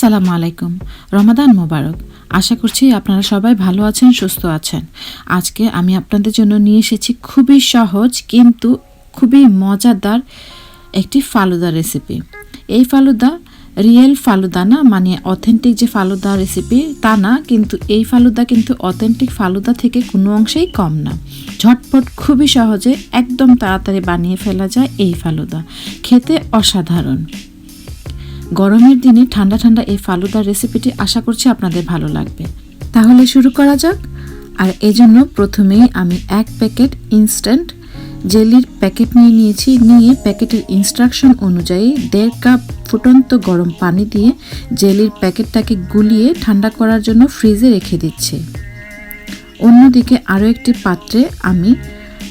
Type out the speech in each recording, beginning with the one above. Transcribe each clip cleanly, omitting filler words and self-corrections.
আসসালামু আলাইকুম। রমাদান মোবারক। আশা করছি আপনারা সবাই ভালো আছেন, সুস্থ আছেন। আজকে আমি আপনাদের জন্য নিয়ে এসেছি খুবই সহজ কিন্তু খুবই মজাদার একটি ফালুদা রেসিপি। এই ফালুদা রিয়েল ফালুদা না, মানে অথেন্টিক যে ফালুদা রেসিপি তা না, কিন্তু এই ফালুদা কিন্তু অথেন্টিক ফালুদা থেকে কোনো অংশেই কম না। ঝটপট খুবই সহজে একদম তাড়াতাড়ি বানিয়ে ফেলা যায় এই ফালুদা। খেতে অসাধারণ। গরমের দিনে ঠান্ডা ঠান্ডা এই ফালুদার রেসিপিটি আশা করছি আপনাদের ভালো লাগবে। তাহলে শুরু করা যাক। আর এজন্য প্রথমেই আমি 1 প্যাকেট ইনস্ট্যান্ট জেলির প্যাকেট নিয়েছি। প্যাকেটের ইনস্ট্রাকশন অনুযায়ী 1.5 কাপ ফুটন্ত গরম পানি দিয়ে জেলির প্যাকেটটাকে গুলিয়ে ঠান্ডা করার জন্য ফ্রিজে রেখে দিচ্ছি। অন্যদিকে আরও একটি পাত্রে আমি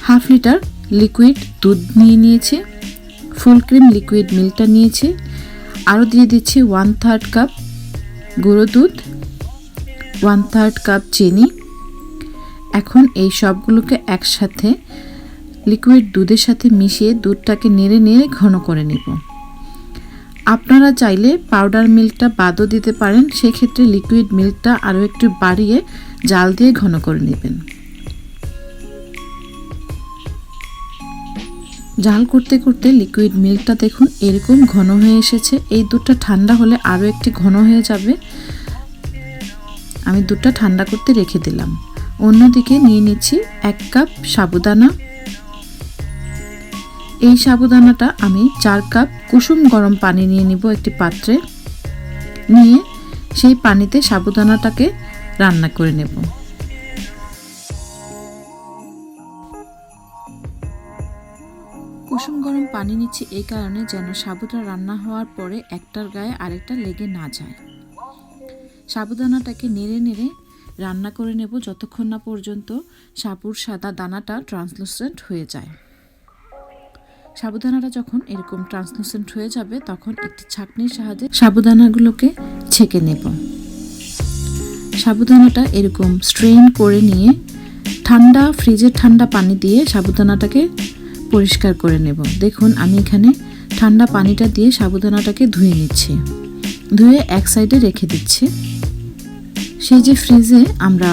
1/2 লিটার লিকুইড দুধ নিয়েছি। ফুল ক্রিম লিকুইড মিল্কটা নিয়েছি। আরও দিয়ে দিচ্ছি 1/3 কাপ গুঁড়ো দুধ, 1/3 কাপ চিনি। এখন এই সবগুলোকে একসাথে লিকুইড দুধের সাথে মিশিয়ে দুধটাকে নেড়ে ঘন করে নেব। আপনারা চাইলে পাউডার মিল্কটা বাদও দিতে পারেন, সেক্ষেত্রে লিকুইড মিল্কটা আরও একটু বাড়িয়ে জাল দিয়ে ঘন করে নেবেন। জাল করতে করতে লিকুইড মিল্কটা দেখুন এরকম ঘন হয়ে এসেছে। এই দুধটা ঠান্ডা হলে আরও একটি ঘন হয়ে যাবে। আমি দুধটা ঠান্ডা করতে রেখে দিলাম। অন্যদিকে নিয়ে নিচ্ছি 1 কাপ সাবুদানা। এই সাবুদানাটা আমি 4 কাপ কুসুম গরম পানি নিয়ে নিব একটি পাত্রে। নিয়ে সেই পানিতে সাবুদানাটাকে রান্না করে নেব। কুসুম গরম পানি নিচ্ছি এই কারণে যেন সাবুটা রান্না হওয়ার পরে একটার গায়ে আরেকটা লেগে না যায়। সাবুদানাটাকে নেড়ে রান্না করে নেব যতক্ষণ না পর্যন্ত সাবুর সাদা দানাটা ট্রান্সলুসেন্ট হয়ে যায়। সাবুদানাটা যখন এরকম ট্রান্সলুসেন্ট হয়ে যাবে তখন একটি ছাঁকনির সাহায্যে সাবুদানাগুলোকে ছেঁকে নেব। সাবুদানাটা এরকম স্ট্রেন করে নিয়ে ফ্রিজের ঠান্ডা পানি দিয়ে সাবুদানাটাকে পরিষ্কার করে নেব। দেখুন আমি এখানে ঠান্ডা পানিটা দিয়ে সাবুদানাটাকে ধুয়ে নিচ্ছি। ধুয়ে এক সাইডে রেখে দিচ্ছি। সেই যে ফ্রিজে আমরা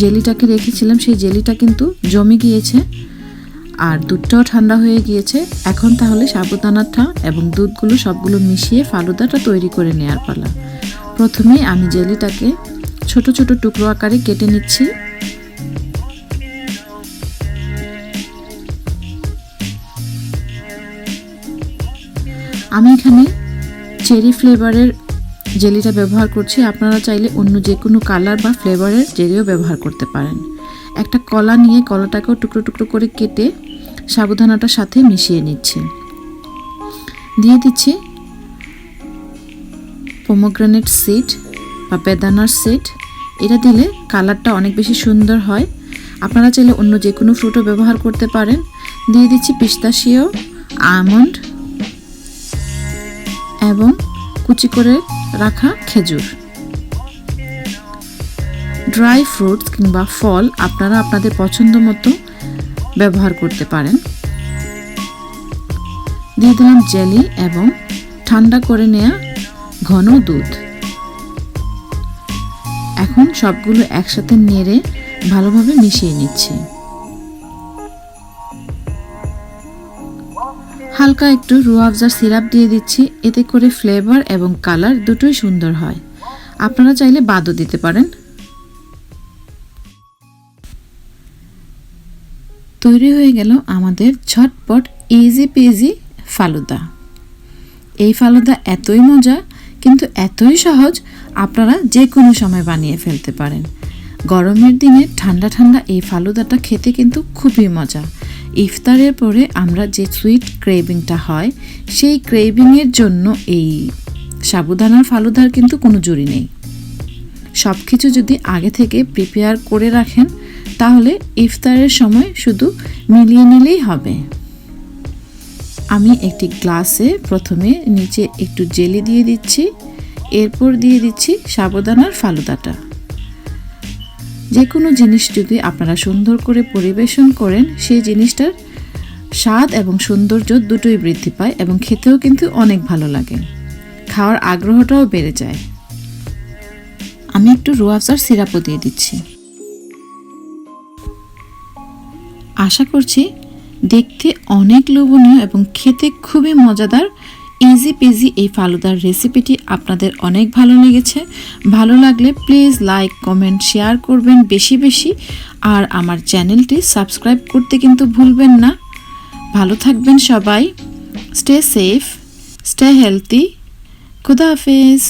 জেলিটাকে রেখেছিলাম সেই জেলিটা কিন্তু জমে গিয়েছে আর দুধটাও ঠান্ডা হয়ে গিয়েছে। এখন তাহলে সাবুদানাটা এবং দুধগুলো সবগুলো মিশিয়ে ফালুদাটা তৈরি করে নেওয়ার পালা। প্রথমে আমি জেলিটাকে ছোট ছোট টুকরো আকারে কেটে নিচ্ছি। আমি এখানে চেরি ফ্লেভারের জেলিটা ব্যবহার করছি। আপনারা চাইলে অন্য যে কোনো কালার বা ফ্লেভারের জেলিও ব্যবহার করতে পারেন। একটা কলা নিয়ে কলাটাকেও টুকরো টুকরো করে কেটে সাবুদানাটার সাথে মিশিয়ে নিচ্ছি। দিয়ে দিচ্ছি পমোগ্রানেট সিড বা বেদানার সিড। এটা দিলে কালারটা অনেক বেশি সুন্দর হয়। আপনারা চাইলে অন্য যে কোনো ফ্রুটও ব্যবহার করতে পারেন। দিয়ে দিচ্ছি পিস্তাশিও, আমন্ড এবং কুচি করে রাখা খেজুর। ড্রাই ফ্রুটস কিংবা ফল আপনারা আপনাদের পছন্দ মতো ব্যবহার করতে পারেন। দিয়ে দিলাম জেলি এবং ঠান্ডা করে নেওয়া ঘন দুধ। এখন সবগুলো একসাথে নেড়ে ভালোভাবে মিশিয়ে নিচ্ছি। হালকা একটু রুয়াবজার সিরাপ দিয়ে দিচ্ছি, এতে করে ফ্লেভার এবং কালার দুটোই সুন্দর হয়। আপনারা চাইলে বাদও দিতে পারেন। তৈরি হয়ে গেল আমাদের ঝটপট ইজি পিজি ফালুদা। এই ফালুদা এতই মজা কিন্তু এতই সহজ, আপনারা যে কোনো সময় বানিয়ে ফেলতে পারেন। গরমের দিনে ঠান্ডা ঠান্ডা এই ফালুদাটা খেতে কিন্তু খুবই মজা। ইফতারের পরে আমরা যে সুইট ক্রেভিংটা হয় সেই ক্রেভিংয়ের জন্য এই সাবুদানার ফালুদার কিন্তু কোনো জুড়ি নেই। সব কিছু যদি আগে থেকে প্রিপেয়ার করে রাখেন তাহলে ইফতারের সময় শুধু মিলিয়ে নিলেই হবে। আমি একটি গ্লাসে প্রথমে নিচে একটু জেলি দিয়ে দিচ্ছি, এরপর দিয়ে দিচ্ছি সাবুদানার ফালুদাটা। যে কোনো জিনিস যদি আপনারা সুন্দর করে পরিবেশন করেন সেই জিনিসটার স্বাদ এবং সৌন্দর্য দুটোই বৃদ্ধি পায় এবং খেতেও কিন্তু অনেক ভালো লাগে। খাওয়ার আগ্রহটাও বেড়ে যায়। আমি একটু রোয়াবজার সিরাপও দিয়ে দিচ্ছি। আশা করছি দেখতে অনেক লোভনীয় এবং খেতে খুবই মজাদার ইজি পেজি এই ফালুদার রেসিপিটি আপনাদের অনেক ভালো লেগেছে। ভালো লাগলে প্লিজ লাইক কমেন্ট শেয়ার করবেন বেশি বেশি, আর আমার চ্যানেলটি সাবস্ক্রাইব করতে কিন্তু ভুলবেন না। ভালো থাকবেন সবাই, স্টে সেফ, স্টে হেলদি, খুদা হাফেজ।